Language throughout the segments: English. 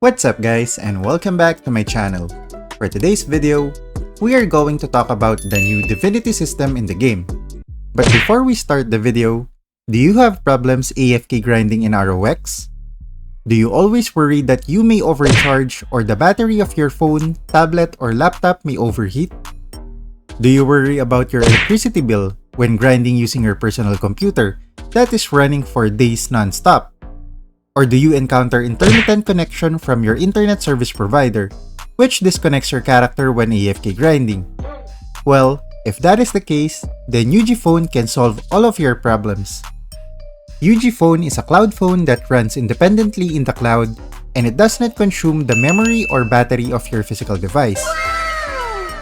What's up guys, and welcome back to my channel. For today's video, we are going to talk about the new Divinity System in the game. But before we start the video, do you have problems AFK grinding in ROX? Do you always worry that you may overcharge or the battery of your phone, tablet, or laptop may overheat? Do you worry about your electricity bill when grinding using your personal computer that is running for days non-stop? Or do you encounter intermittent connection from your internet service provider, which disconnects your character when AFK grinding? Well, if that is the case, then UgPhone can solve all of your problems. UgPhone is a cloud phone that runs independently in the cloud, and it does not consume the memory or battery of your physical device.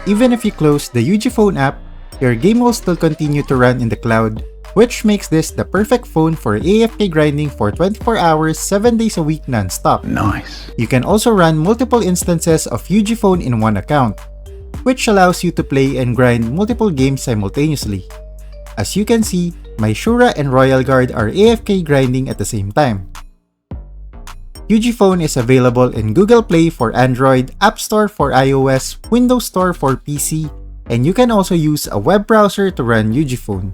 Even if you close the UgPhone app, your game will still continue to run in the cloud, which makes this the perfect phone for AFK grinding for 24 hours, 7 days a week non-stop. Nice. You can also run multiple instances of UgPhone in one account, which allows you to play and grind multiple games simultaneously. As you can see, my Shura and Royal Guard are AFK grinding at the same time. UgPhone is available in Google Play for Android, App Store for iOS, Windows Store for PC, and you can also use a web browser to run UgPhone.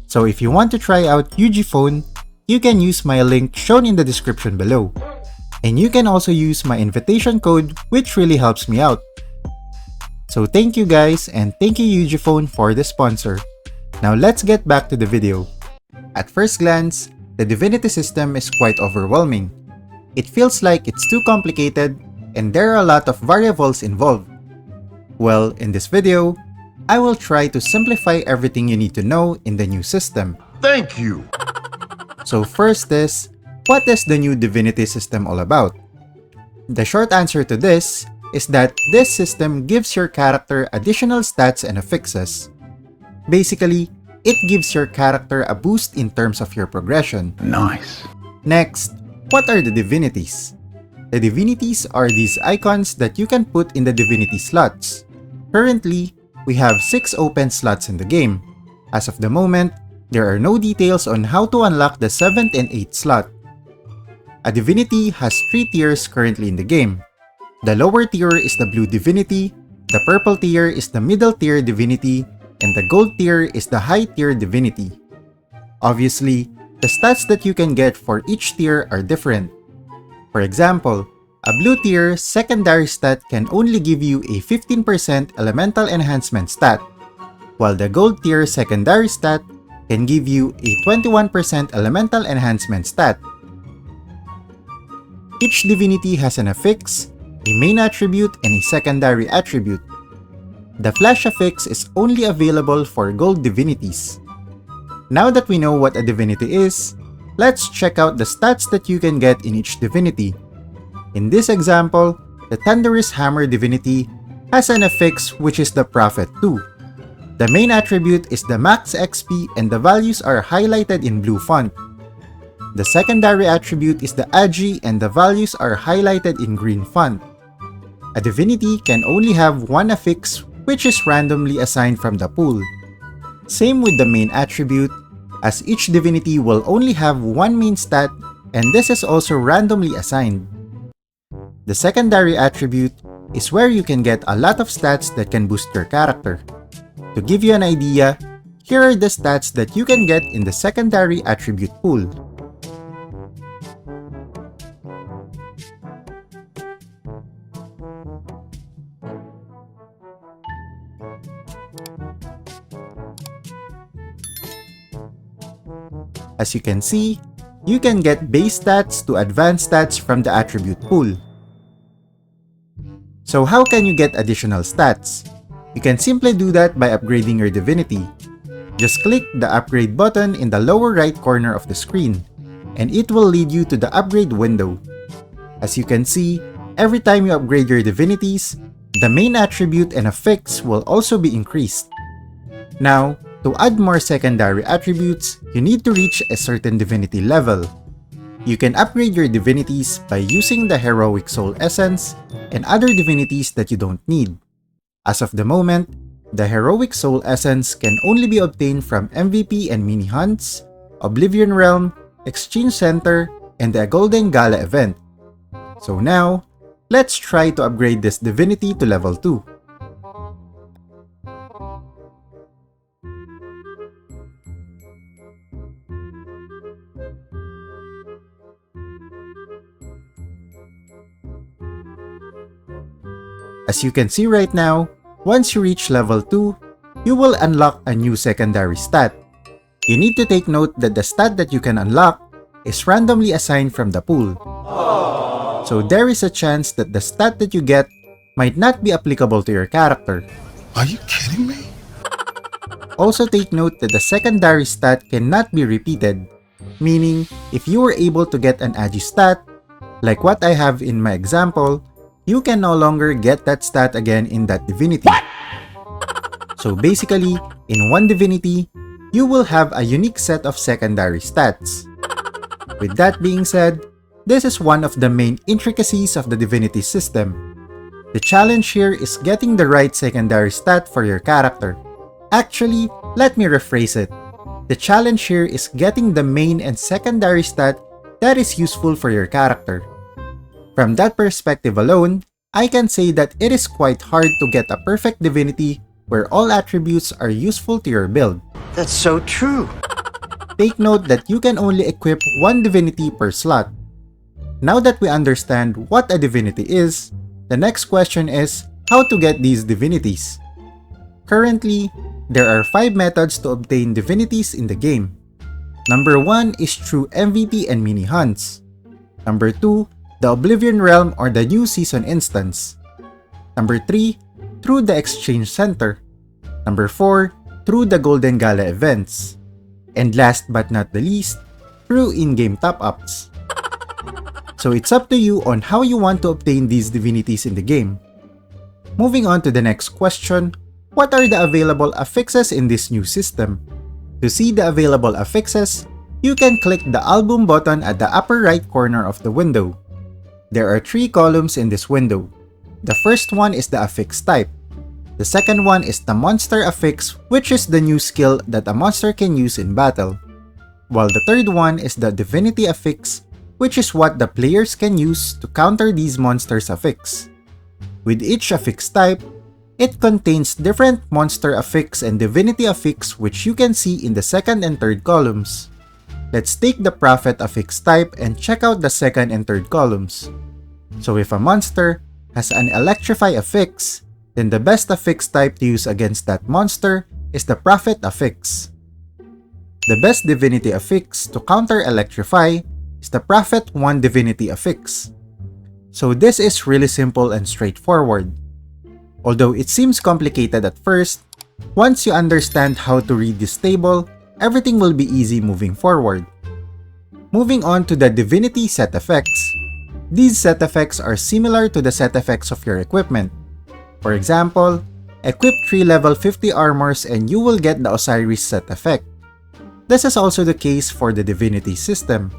So if you want to try out UgPhone, you can use my link shown in the description below. And you can also use my invitation code, which really helps me out. So thank you guys, and thank you UgPhone for the sponsor. Now let's get back to the video. At first glance, the Divinity System is quite overwhelming. It feels like it's too complicated and there are a lot of variables involved. Well, in this video, I will try to simplify everything you need to know in the new system. Thank you. So first is, what is the new Divinity System all about? The short answer to this is that this system gives your character additional stats and affixes. Basically, it gives your character a boost in terms of your progression. Nice. Next, what are the divinities? The divinities are these icons that you can put in the divinity slots. Currently, we have 6 open slots in the game. As of the moment, there are no details on how to unlock the 7th and 8th slot. A divinity has 3 tiers currently in the game. The lower tier is the blue divinity, the purple tier is the middle tier divinity, and the gold tier is the high tier divinity. Obviously, the stats that you can get for each tier are different. For example, a blue tier secondary stat can only give you a 15% elemental enhancement stat, while the gold tier secondary stat can give you a 21% elemental enhancement stat. Each divinity has an affix, a main attribute, and a secondary attribute. The flash affix is only available for gold divinities. Now that we know what a divinity is, let's check out the stats that you can get in each divinity. In this example, the Thunderous Hammer divinity has an affix which is the Prophet 2. The main attribute is the max XP and the values are highlighted in blue font. The secondary attribute is the Agi and the values are highlighted in green font. A divinity can only have one affix which is randomly assigned from the pool. Same with the main attribute, as each divinity will only have one main stat and this is also randomly assigned. The secondary attribute is where you can get a lot of stats that can boost your character. To give you an idea, here are the stats that you can get in the secondary attribute pool. As you can see, you can get base stats to advanced stats from the attribute pool. So how can you get additional stats? You can simply do that by upgrading your divinity. Just click the upgrade button in the lower right corner of the screen, and it will lead you to the upgrade window. As you can see, every time you upgrade your divinities, the main attribute and affix will also be increased. Now, to add more secondary attributes, you need to reach a certain divinity level. You can upgrade your divinities by using the Heroic Soul Essence and other divinities that you don't need. As of the moment, the Heroic Soul Essence can only be obtained from MVP and mini hunts, Oblivion Realm, Exchange Center, and the Golden Gala event. So now, let's try to upgrade this divinity to level 2. As you can see right now, once you reach level 2, you will unlock a new secondary stat. You need to take note that the stat that you can unlock is randomly assigned from the pool. So there is a chance that the stat that you get might not be applicable to your character. Are you kidding me? Also take note that the secondary stat cannot be repeated, meaning if you were able to get an agi stat, like what I have in my example, you can no longer get that stat again in that divinity. What? So basically, in one divinity, you will have a unique set of secondary stats. With that being said, this is one of the main intricacies of the Divinity System. The challenge here is getting the right secondary stat for your character. Actually, let me rephrase it. The challenge here is getting the main and secondary stat that is useful for your character. From that perspective alone, I can say that it is quite hard to get a perfect divinity where all attributes are useful to your build. That's so true. Take note that you can only equip one divinity per slot. Now that we understand what a divinity is, the next question is how to get these divinities. Currently, there are 5 methods to obtain divinities in the game. Number 1 is through MVP and mini hunts. Number 2, the Oblivion Realm or the New Season instance. Number 3, through the Exchange Center. Number 4, through the Golden Gala events. And last but not the least, through in-game top-ups. So it's up to you on how you want to obtain these divinities in the game. Moving on to the next question, what are the available affixes in this new system? To see the available affixes, you can click the album button at the upper right corner of the window. There are 3 columns in this window. The first one is the affix type. The second one is the monster affix, which is the new skill that a monster can use in battle. While the third one is the divinity affix, which is what the players can use to counter these monsters' affix. With each affix type, it contains different monster affix and divinity affix which you can see in the second and third columns. Let's take the prophet affix type and check out the second and third columns. So if a monster has an electrify affix, then the best affix type to use against that monster is the prophet affix. The best divinity affix to counter electrify is the prophet 1 divinity affix. So this is really simple and straightforward. Although it seems complicated at first, once you understand how to read this table, everything will be easy moving forward. Moving on to the divinity set effects. These set effects are similar to the set effects of your equipment. For example, equip 3 level 50 armors and you will get the Osiris set effect. This is also the case for the Divinity System.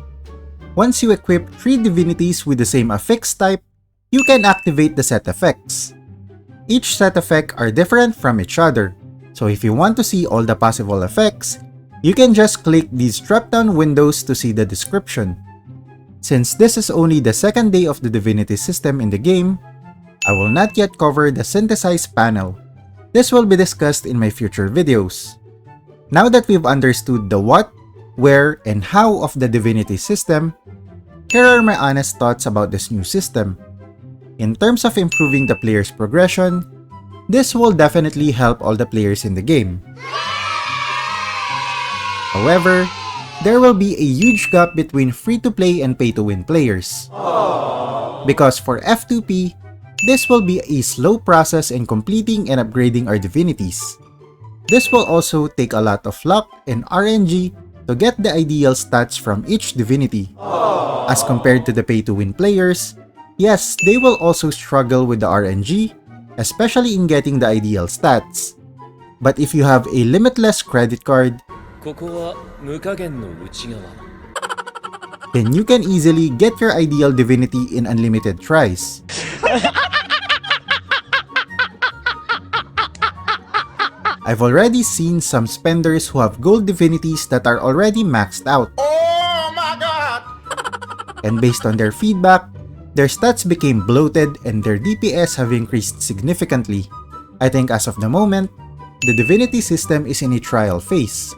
Once you equip 3 divinities with the same affix type, you can activate the set effects. Each set effect are different from each other, so if you want to see all the possible effects, you can just click these drop-down windows to see the description. Since this is only the second day of the Divinity System in the game, I will not yet cover the synthesize panel. This will be discussed in my future videos. Now that we've understood the what, where, and how of the Divinity System, here are my honest thoughts about this new system. In terms of improving the player's progression, this will definitely help all the players in the game. However, there will be a huge gap between free-to-play and pay-to-win players. Because for F2P, this will be a slow process in completing and upgrading our divinities. This will also take a lot of luck and RNG to get the ideal stats from each divinity. As compared to the pay-to-win players, yes, they will also struggle with the RNG, especially in getting the ideal stats. But if you have a limitless credit card, then you can easily get your ideal divinity in unlimited tries. I've already seen some spenders who have gold divinities that are already maxed out. Oh my god! And based on their feedback, their stats became bloated and their DPS have increased significantly. I think as of the moment, the Divinity System is in a trial phase.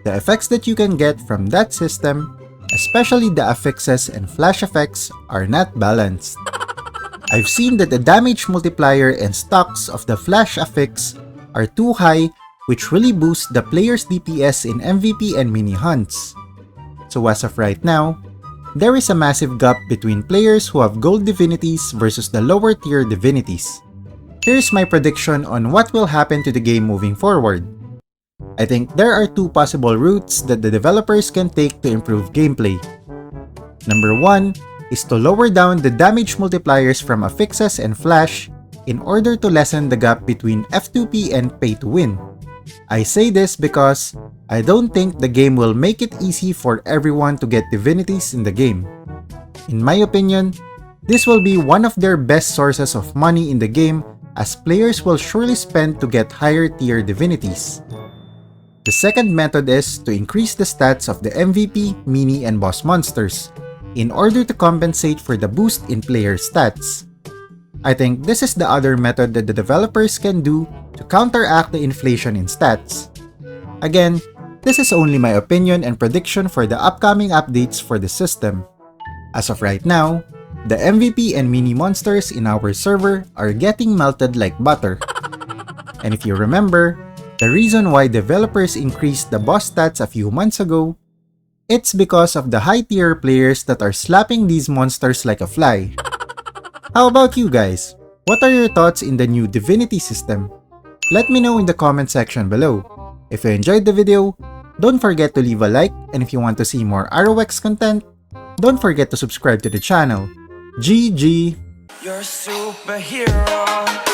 The effects that you can get from that system, especially the affixes and flash effects, are not balanced. I've seen that the damage multiplier and stocks of the flash affix are too high, which really boosts the player's DPS in MVP and mini hunts. So as of right now, there is a massive gap between players who have gold divinities versus the lower tier divinities. Here's my prediction on what will happen to the game moving forward. I think there are two possible routes that the developers can take to improve gameplay. Number 1 is to lower down the damage multipliers from affixes and flash in order to lessen the gap between F2P and pay to win. I say this because I don't think the game will make it easy for everyone to get divinities in the game. In my opinion, this will be one of their best sources of money in the game, as players will surely spend to get higher tier divinities. The second method is to increase the stats of the MVP, mini, and boss monsters in order to compensate for the boost in player stats. I think this is the other method that the developers can do to counteract the inflation in stats. Again, this is only my opinion and prediction for the upcoming updates for the system. As of right now, the MVP and mini monsters in our server are getting melted like butter. And if you remember, the reason why developers increased the boss stats a few months ago, it's because of the high tier players that are slapping these monsters like a fly. How about you guys? What are your thoughts in the new Divinity System? Let me know in the comment section below. If you enjoyed the video, don't forget to leave a like, and if you want to see more ROX content, don't forget to subscribe to the channel. GG! You're a superhero.